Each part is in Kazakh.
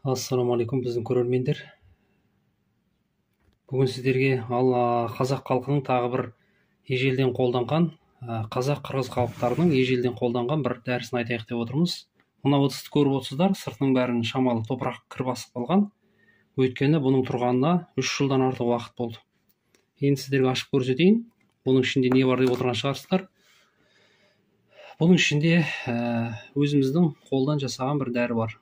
Ассалаумағалейкум біздің көрермендер. Бүгін сіздерге қазақ халқының тағы бір ежелден қолданған, қазақ-қырғыз халықтарының ежелден қолданған бір дәрісін айтайық деп отырмыз. Мына ыдысты көріп отырсыздар, сыртының бәрін шамалы топырақ кір басып қалған. Өйткені бұның тұрғанына 3 жылдан артық уақыт болды. Енді сіздерге ашып көрсетейін. Бұның ішінде не бар деп отырған шығарсыздар. Бұның ішінде өзіміздің қолдан жасаған бір дәрі бар.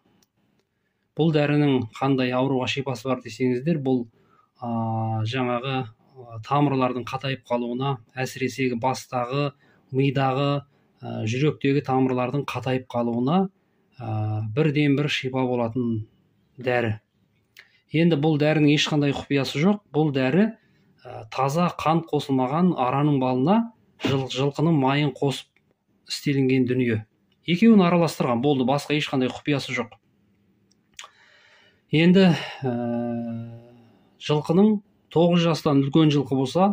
Бұл дәрінің қандай ауруға шипасы бар десеңіздер, бұл жаңағы тамырлардың қатайып қалуына, әсіресе бастағы, мидағы, жүректегі тамырлардың қатайып қалуына бірден бір шипа болатын дәрі. Енді бұл дәрінің ешқандай құпиясы жоқ. Бұл дәрі таза қант қосылмаған араның балына жылқының майын қосып істелінген дүние. Екеуін араластырған болды, басқа ешқандай құпиясы жоқ. Енді жылқының 9 жастан үлкен жылқы болса,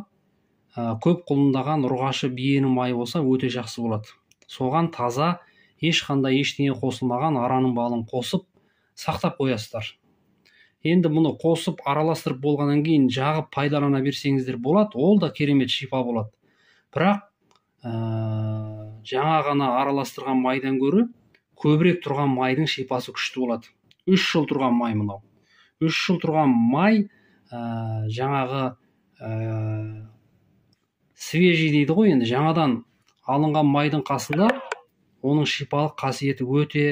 көп құлындаған ұрғашы биенің майы болса өте жақсы болады. Соған таза, ешқандай ештеңе қосылмаған араның балын қосып сақтап қоясыздар. Енді мұны қосып араластырып болғаннан кейін жағып пайдалана берсеңіздер болады, ол да керемет шипа болады. Бірақ жаңа ғана араластырған майдан гөрі көбірек тұрған майдың шипасы күшті болады. 3 жыл тұрған май мынау. 3 жыл тұрған май жаңағы свежий дейді ғой, енді жаңадан алынған майдың қасында оның шипалық қасиеті өте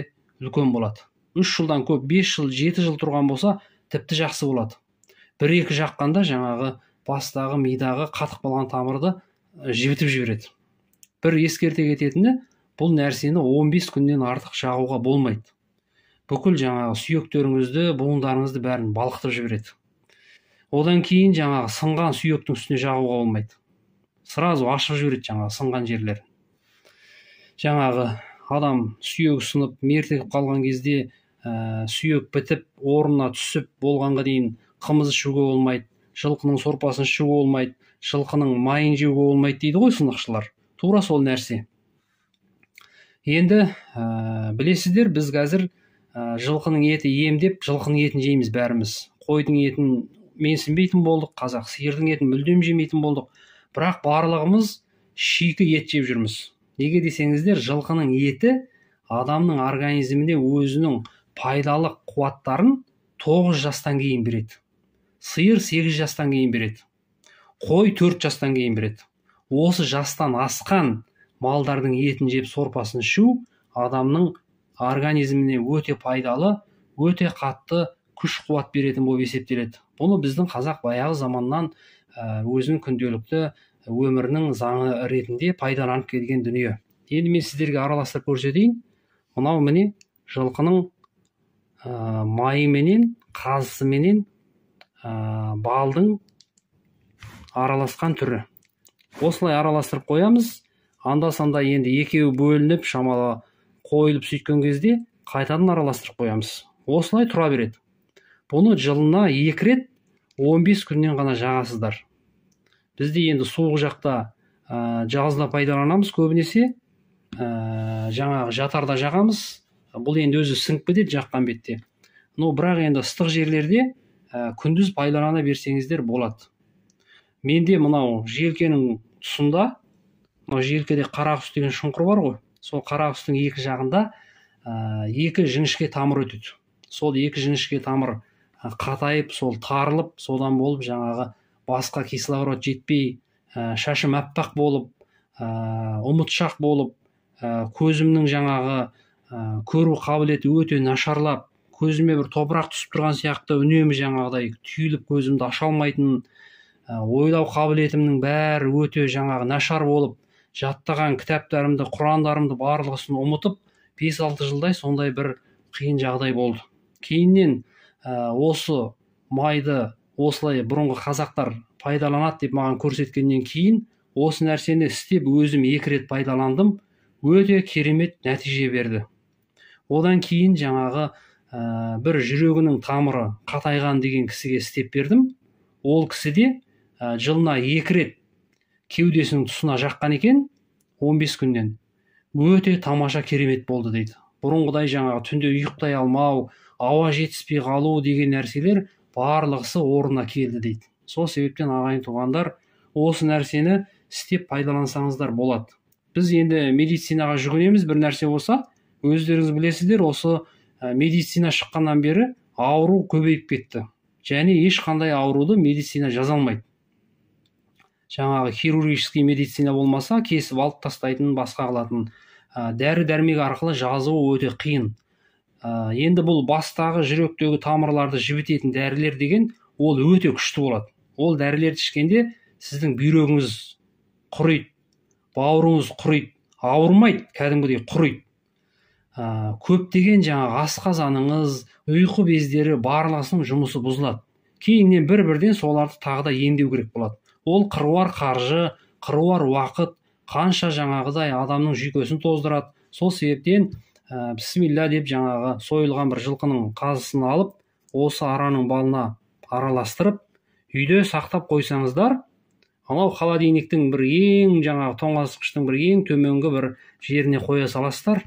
үлкен болады. 3 жылдан көп, 5 жыл, 7 жыл тұрған болса тіпті жақсы болады. 1-2 жаққанда жаңағы бастағы, мидағы қатып қалған тамырды жібітіп жібереді. Бір ескерте кететіні, бұл нәрсені 15 күннен артық жағуға болмайды. Бүкіл жаңағы сүйектеріңізді, буындарыңызды бәрін балқытып жібереді. Одан кейін жаңағы сынған сүйектің үстіне жағуға болмайды. Сразу ашып жібереді жаңағы сынған жерлер. Жаңағы адам сүйегі сынып, мертігіп қалған кезде сүйек бітіп, орнына түсіп болғанға дейін қымыз ішуге болмайды, жылқының сорпасын ішуге болмайды, жылқының майын жеуге болмайды дейді ғой сынықшылар. Тура сол нәрсе. Енді білесіздер, біз қазір жылқының еті емдеп, жылқының етін жейміз бәріміз. Қойдың етін менсінбейтін болдық, қазақ сиырдың етін мүлдем жемейтін болдық. Бірақ барлығымыз шикі ет жеп жүрміз. Неге десеңіздер, жылқының еті адамның организміне өзінің пайдалы қуаттарын 9 жастан кейін береді. Сиыр 8 жастан кейін береді. Қой 4 жастан кейін береді. Осы жастан асқан малдардың етін жеп сорпасын ішу адамның организміне өте пайдалы, өте қатты күш қуат беретін болып есептеледі. Бұны біздің қазақ баяғы заманнан өзінің күнделікті өмірінің заңы ретінде пайдаланып келген дүние. Енді мен сіздерге араластырып көрсетейін. Мынау міне жылқының майы менен, қазысы менен балдың араласқан түрі. Осылай араластырып қоямыз. Анда-санда енді екеуі бөлініп, шамалы қойылып сөйткен кезде қайтадан араластырып қоямыз. Осылай тұра береді. Бұны жылына 2 рет 15 күннен ғана жағасыздар. Бізде енді суық жақта жазда пайдаланамыз көбінесе. Жаңағы жатарда жағамыз. Бұл енді өзі сіңіп кетеді жаққан бетте. Бірақ енді ыстық жерлерде күндіз пайдалана берсеңіздер болады. Менде мынау желкенің тұсында, желкеде қарақұс деген шұңқыр бар ғой. Сол қарақұстың екі жағында 2 жіңішке тамыр өтеді. Сол 2 жіңішке тамыр қатайып, сол тарылып, содан болып жаңағы басқа кислород жетпей, шашым әппақ болып, ұмытшақ болып, көзімнің жаңағы көру қабілеті өте нашарлап, көзіме бір топырақ түсіп тұрған сияқты үнемі жаңағыдай түйіліп көзімді аша алмайтын, ойлау қабілетімнің бәрі өте жаңағы нашар болып, жаттаған кітаптарымды, құрандарымды барлығысын ұмытып, 5-6 жылдай сондай бір қиын жағдай болды. Кейіннен осы майды осылай бұрынғы қазақтар пайдаланады деп маған көрсеткеннен кейін, осы нәрсені істеп өзім 2 рет пайдаландым, өте керемет нәтиже берді. Одан кейін жаңағы бір жүрегінің тамыры қатайған деген кісіге істеп бердім. Ол кісіде жылына 2 рет кеудесінің тұсына жаққан екен, 15 күннен. Өте тамаша керемет болды дейді. Бұрынғыдай жаңағы түнде ұйықтай алмау, ауа жетіспей қалу деген нәрселер барлығысы орнына келді дейді. Сол себептен ағайын туғандар, осы нәрсені істеп пайдалансаңыздар болады. Біз енді медицинаға жүгінеміз, бір нәрсе болса, өздеріңіз білесіздер, осы медицина шыққаннан бері ауру көбейіп кетті. Және ешқандай ауруды медицина жаза алмайды. Жаңағы хирургический медицина болмаса, кесіп алып тастайтын, басқа қылатын дәрі-дәрмек арқылы жазуы өте қиын. Енді бұл бастағы, жүректегі тамырларды жібітетін дәрілер деген, ол өте күшті болады. Ол дәрілерді ішкенде сіздің бүйрегіңіз құриды, бауырыңыз құриды, ауырмайды, кәдімгідей құриды. Көптеген жаңағы асқазаныңыз, ұйқы бездері барлығының жұмысы бұзылады. Кейіннен бір-бірден соларды тағы да емдеу керек болады. Ол қыруар қаржы, қыруар уақыт, қанша жаңағыдай адамның жүйкесін тоздырады. Сол себептен бісмилля деп жаңағы сойылған бір жылқының қазысын алып, осы араның балына араластырып, үйде сақтап қойсаңыздар, анау холодильниктің бір ең жаңағы тоңазытқыштың бір ең төменгі бір жеріне қоя саласыздар,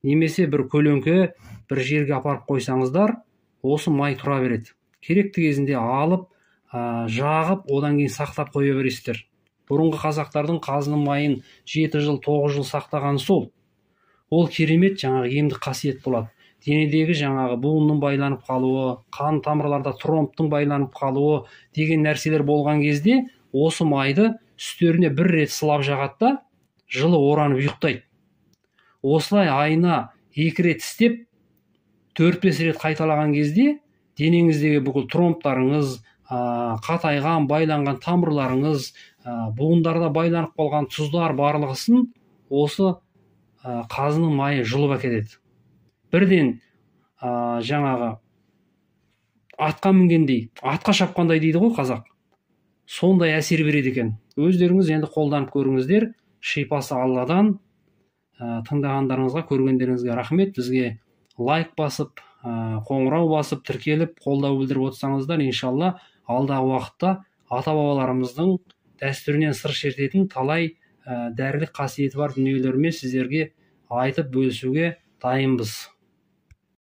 немесе бір көлеңке бір жерге апарып қойсаңыздар, осы май тұра береді. Керекті кезінде алып, жағып, одан кейін сақтап қоя бересіздер. Бұрынғы қазақтардың қазының майын 7 жыл, 9 жыл сақтағаны сол. Ол керемет жаңағы емдік қасиет болады. Денедегі жаңағы буынның байланып қалуы, қан тамырларда тромбтың байланып қалуы деген нәрселер болған кезде, осы майды үстеріне бір рет сылап жағады да, жылы оранып ұйықтайды. Осылай айына 2 рет істеп, 4-5 рет қайталаған кезде, денеңіздегі бүкіл тромбтарыңыз, қатайған, байланған тамырларыңыз, буындарда байланып қалған тұздар барлығысын осы қазының майы жұлып әкетеді. Бірден жаңағы атқа мінгендей, атқа шапқандай дейді ғой қазақ. Сондай әсер береді екен. Өздеріңіз енді қолданып көріңіздер. Шипасы Алладан. Тыңдағандарыңызға, көргендеріңізге рахмет. Бізге лайк басып, қоңырау басып, тіркеліп, қолдау білдіріп отырсаңыздар, иншалла алдағы уақытта ата-бабаларымыздың дәстүрінен сыр шертетін талай дәрілік қасиеті бар дүниелермен сіздерге айтып бөлісуге дайынбыз.